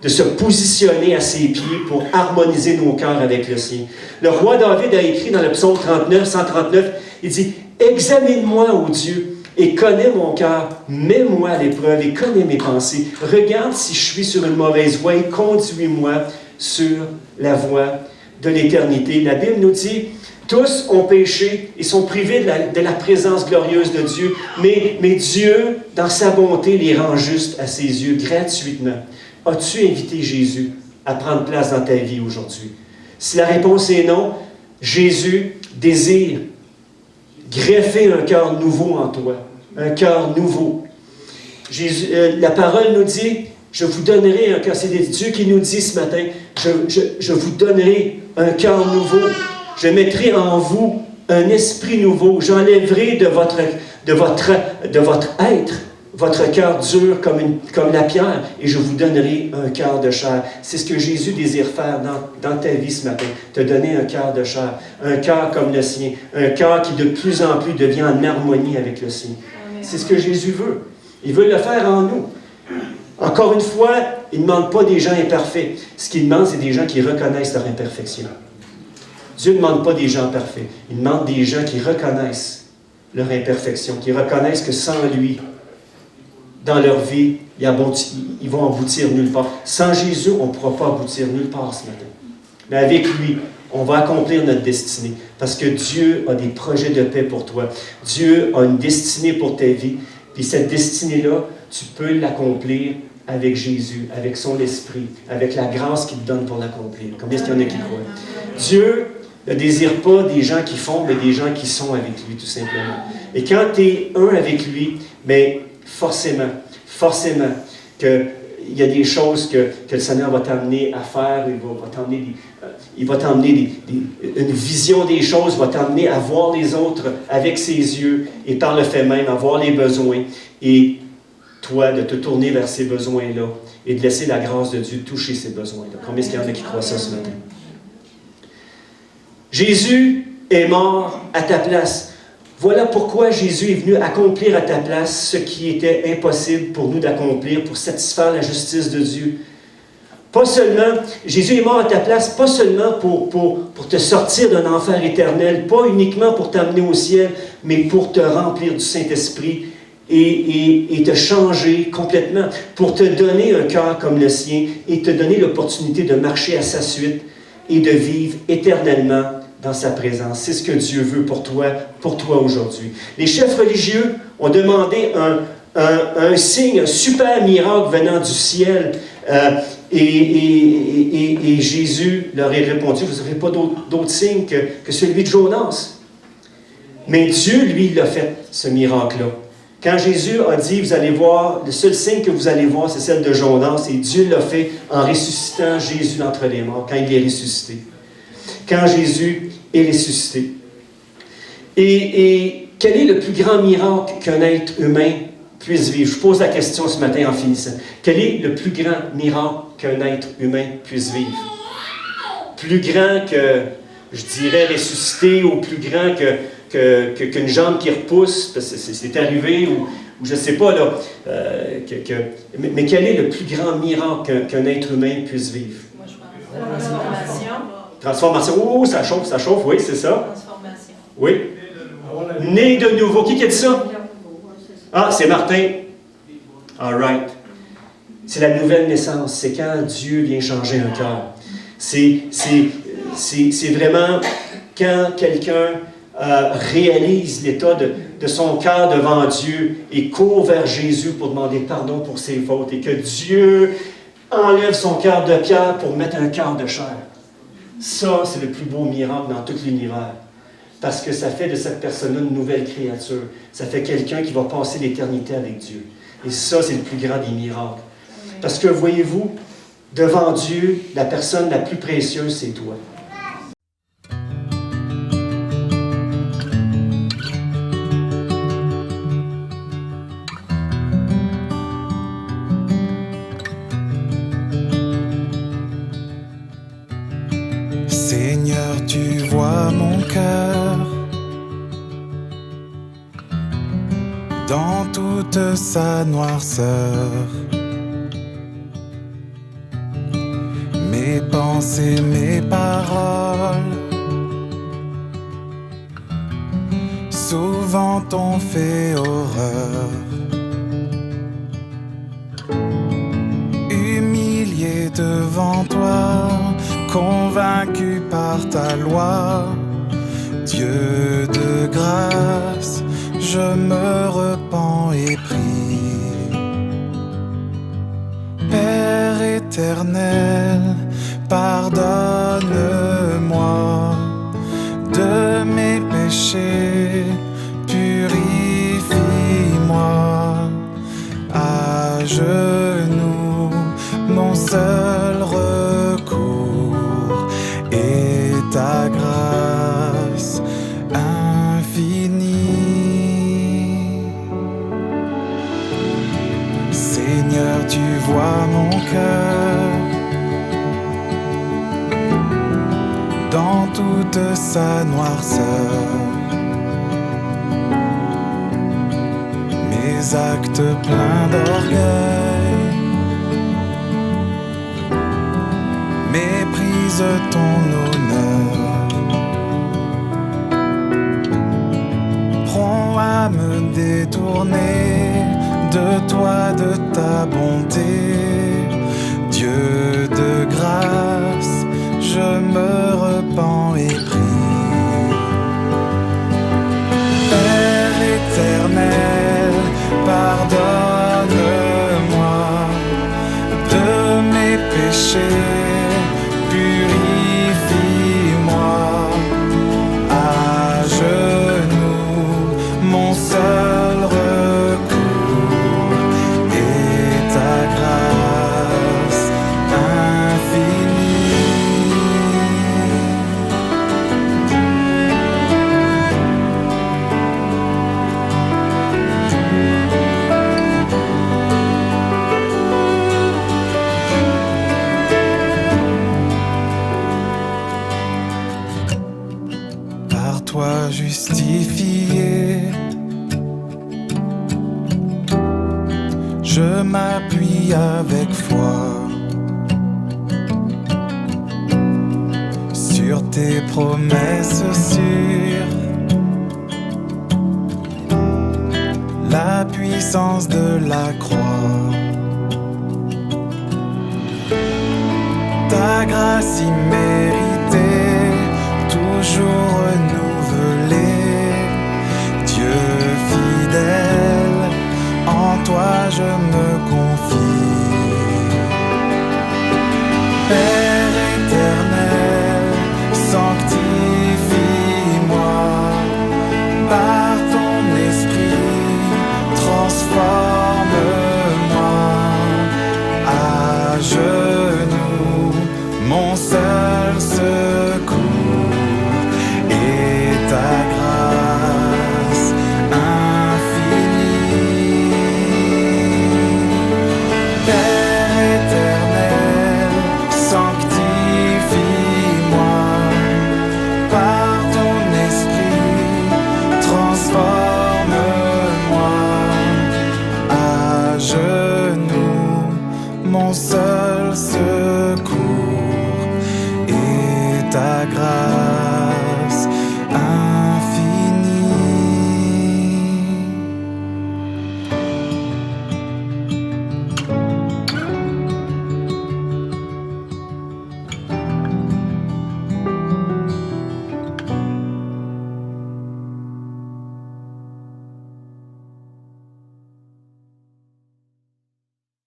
Speaker 1: de se positionner à ses pieds pour harmoniser nos cœurs avec le sien. Le roi David a écrit dans le psaume 139, il dit « Examine-moi, ô Dieu, et connais mon cœur, mets-moi à l'épreuve et connais mes pensées. Regarde si je suis sur une mauvaise voie et conduis-moi sur la voie de l'éternité. » La Bible nous dit « Tous ont péché et sont privés de la présence glorieuse de Dieu, mais Dieu, dans sa bonté, les rend justes à ses yeux gratuitement. » As-tu invité Jésus à prendre place dans ta vie aujourd'hui? Si la réponse est non, Jésus désire greffer un cœur nouveau en toi. Un cœur nouveau. Jésus, la parole nous dit, je vous donnerai un cœur. C'est Dieu qui nous dit ce matin, je vous donnerai un cœur nouveau. Je mettrai en vous un esprit nouveau. J'enlèverai de votre être votre cœur dur comme la pierre, et je vous donnerai un cœur de chair. C'est ce que Jésus désire faire dans ta vie ce matin, te donner un cœur de chair, un cœur comme le sien, un cœur qui de plus en plus devient en harmonie avec le sien. C'est ce que Jésus veut. Il veut le faire en nous. Encore une fois, il ne demande pas des gens imparfaits. Ce qu'il demande, c'est des gens qui reconnaissent leur imperfection. Dieu ne demande pas des gens parfaits. Il demande des gens qui reconnaissent leur imperfection, qui reconnaissent que sans lui, dans leur vie, ils vont aboutir nulle part. Sans Jésus, on ne pourra pas aboutir nulle part ce matin. Mais avec lui, on va accomplir notre destinée. Parce que Dieu a des projets de paix pour toi. Dieu a une destinée pour ta vie. Puis cette destinée-là, tu peux l'accomplir avec Jésus, avec son esprit, avec la grâce qu'il te donne pour l'accomplir. Combien est-ce qu'il y en a qui croient? Dieu ne désire pas des gens qui font, mais des gens qui sont avec lui, tout simplement. Et quand tu es un avec lui, bien, forcément, qu'il y a des choses que le Seigneur va t'amener à faire, il va t'emmener une vision des choses, va t'amener à voir les autres avec ses yeux, et par le fait même, à voir les besoins, et toi, de te tourner vers ces besoins-là, et de laisser la grâce de Dieu toucher ces besoins-là. Combien est-ce qu'il y en a qui croient ça ce matin? Jésus est mort à ta place. Voilà pourquoi Jésus est venu accomplir à ta place ce qui était impossible pour nous d'accomplir, pour satisfaire la justice de Dieu. Pas seulement, Jésus est mort à ta place, pas seulement pour te sortir d'un enfer éternel, pas uniquement pour t'amener au ciel, mais pour te remplir du Saint-Esprit et te changer complètement, pour te donner un cœur comme le sien et te donner l'opportunité de marcher à sa suite et de vivre éternellement dans sa présence. C'est ce que Dieu veut pour toi aujourd'hui. Les chefs religieux ont demandé un signe, un super miracle venant du ciel. Et Jésus leur a répondu, vous n'aurez pas d'autre signe que celui de Jonas. Mais Dieu, lui, l'a fait, ce miracle-là. Quand Jésus a dit, vous allez voir, le seul signe que vous allez voir, c'est celle de Jonas, et Dieu l'a fait en ressuscitant Jésus d'entre les morts, quand il est ressuscité. Quand Jésus est ressuscité. Et quel est le plus grand miracle qu'un être humain puisse vivre? Je pose la question ce matin en finissant. Quel est le plus grand miracle qu'un être humain puisse vivre? Plus grand que, je dirais, ressusciter, ou plus grand qu'une jambe qui repousse, parce que c'est arrivé, ou je ne sais pas, là. Mais quel est le plus grand miracle qu'un être humain puisse vivre?
Speaker 2: Transformation.
Speaker 1: Transformation. Oh, ça chauffe, oui, c'est ça.
Speaker 2: Transformation.
Speaker 1: Oui. Né de nouveau. Qui a dit ça? Ah, c'est Martin. All right. C'est la nouvelle naissance. C'est quand Dieu vient changer un cœur. C'est vraiment quand quelqu'un réalise l'état de son cœur devant Dieu et court vers Jésus pour demander pardon pour ses fautes et que Dieu enlève son cœur de pierre pour mettre un cœur de chair. Ça, c'est le plus beau miracle dans tout l'univers. Parce que ça fait de cette personne-là une nouvelle créature. Ça fait quelqu'un qui va passer l'éternité avec Dieu. Et ça, c'est le plus grand des miracles. Parce que, voyez-vous, devant Dieu, la personne la plus précieuse, c'est toi.
Speaker 3: Seigneur, tu vois mon cœur dans toute sa noirceur. Mes pensées, mes paroles, souvent t'ont fait horreur. Humilié devant toi, convaincu par ta loi, Dieu de grâce, je me repens et prie. Père éternel, pardonne-moi de mes péchés, purifie-moi. À genoux, mon seul recours est ta grâce infinie. Seigneur, tu vois mon cœur dans toute sa noirceur. Mes actes pleins d'orgueil méprisent ton honneur. Prompt à me détourner de toi, de ta bonté. Dieu de grâce, je me repens et prie. Père éternel, pardonne-moi de mes péchés, purifie-moi. À genoux, mon seul recours est ta grâce infinie. Par toi justifié, je m'appuie avec foi sur tes promesses sûres, la puissance de la croix, ta grâce imméritée, toujours renouvelée. Dieu fidèle, en toi je me confie. Père éternel, sanctifie-moi par ton esprit, transforme-moi. À genoux, mon seul secours est ta grâce infinie. Père éternel, sanctifie-moi par ton esprit, transforme-moi. À genoux, mon seul secours